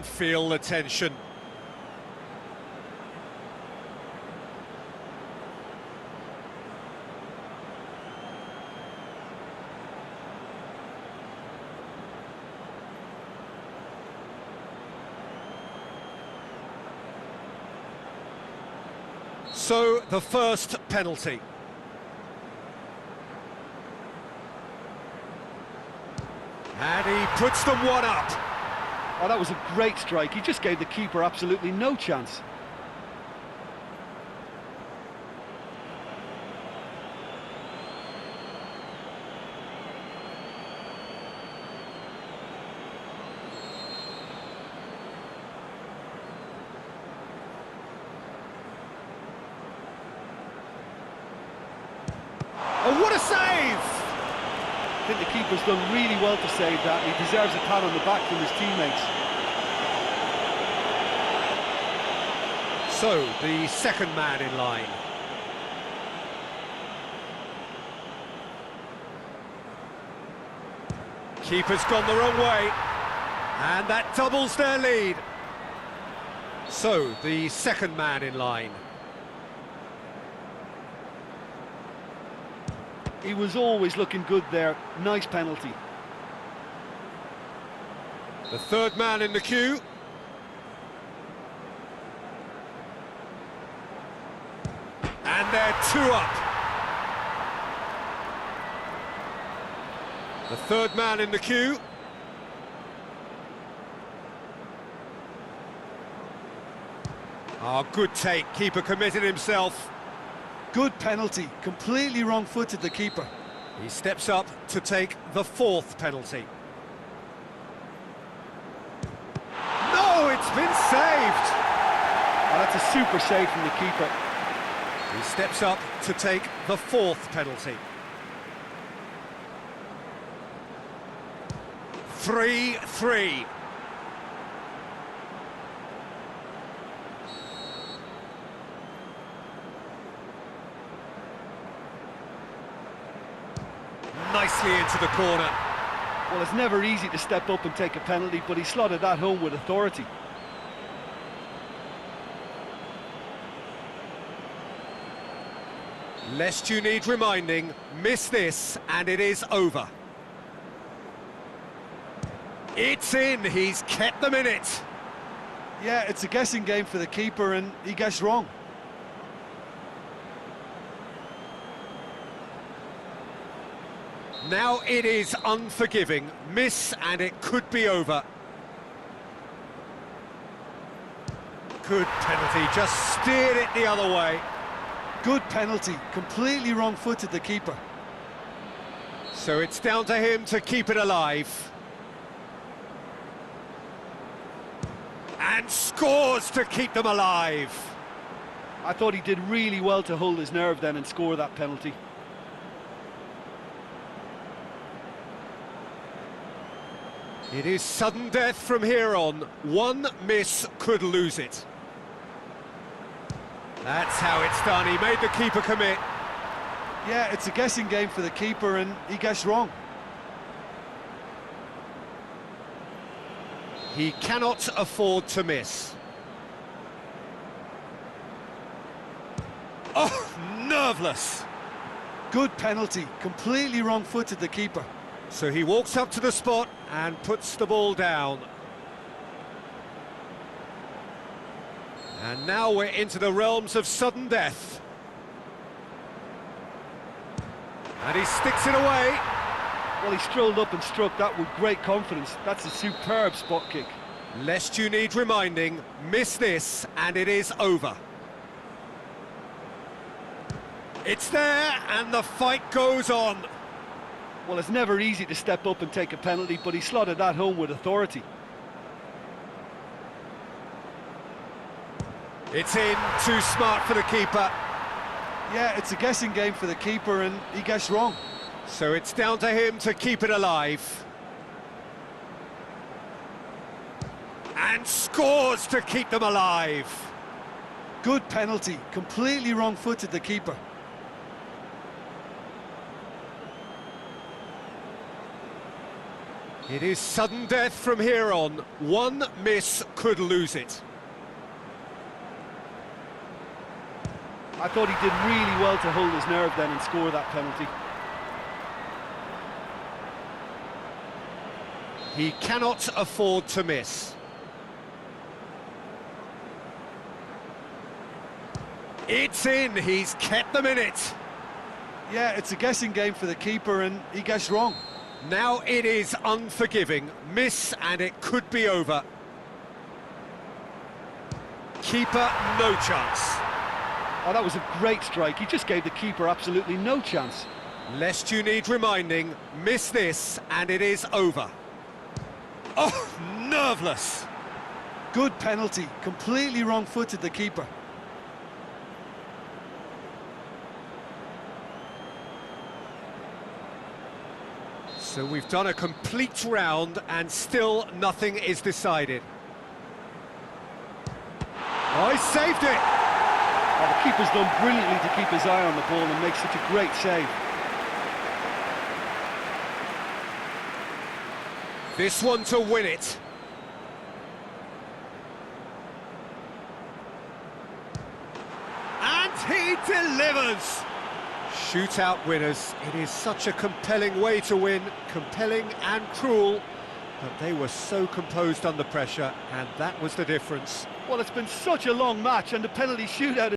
feel the tension. So, the first penalty. And he puts them one up. Oh, that was a great strike. He just gave the keeper absolutely no chance. Oh, what a save! I think the keeper's done really well to save that. He deserves a pat on the back from his teammates. So, the second man in line. Keeper's gone the wrong way, and that doubles their lead. So, the second man in line. He was always looking good there. Nice penalty. The third man in the queue. And they're two up. The third man in the queue. Oh, good take. Keeper committed himself. Good penalty. Completely wrong-footed, the keeper. He steps up to take the fourth penalty. No, it's been saved! Oh, that's a super save from the keeper. He steps up to take the fourth penalty. 3-3. Nicely into the corner. Well, it's never easy to step up and take a penalty, but he slotted that home with authority. Lest you need reminding, miss this and it is over. It's in, he's kept them in it. Yeah, it's a guessing game for the keeper and he guessed wrong. Now it is unforgiving. Miss and it could be over. Good penalty, just steered it the other way. Good penalty, completely wrong-footed, the keeper. So it's down to him to keep it alive. And scores to keep them alive. I thought he did really well to hold his nerve then and score that penalty. It is sudden death from here on. One miss could lose it. That's how it's done. He made the keeper commit. Yeah, it's a guessing game for the keeper and he guessed wrong. He cannot afford to miss. Oh, nerveless. Good penalty, completely wrong-footed, the keeper. So he walks up to the spot and puts the ball down. And now we're into the realms of sudden death. And he sticks it away. Well, he strolled up and struck that with great confidence. That's a superb spot kick. Lest you need reminding, miss this and it is over. It's there and the fight goes on. Well, it's never easy to step up and take a penalty, but he slotted that home with authority. It's in, too smart for the keeper. Yeah, it's a guessing game for the keeper and he guessed wrong. So it's down to him to keep it alive. And scores to keep them alive. Good penalty, completely wrong-footed, the keeper. It is sudden death from here on. One miss could lose it. I thought he did really well to hold his nerve then and score that penalty. He cannot afford to miss. It's in, he's kept them in it. Yeah, it's a guessing game for the keeper and he guessed wrong. Now it is unforgiving. Miss and it could be over. Keeper, no chance. Oh, that was a great strike. He just gave the keeper absolutely no chance. Lest you need reminding, miss this and it is over. Oh, nerveless. Good penalty. Completely wrong-footed, the keeper. So we've done a complete round and still nothing is decided. Oh, he saved it! Oh, the keeper's done brilliantly to keep his eye on the ball and make such a great save. This one to win it. And he delivers! Shootout winners. It is such a compelling way to win, compelling and cruel, but they were so composed under pressure, and that was the difference. Well, it's been such a long match and the penalty shootout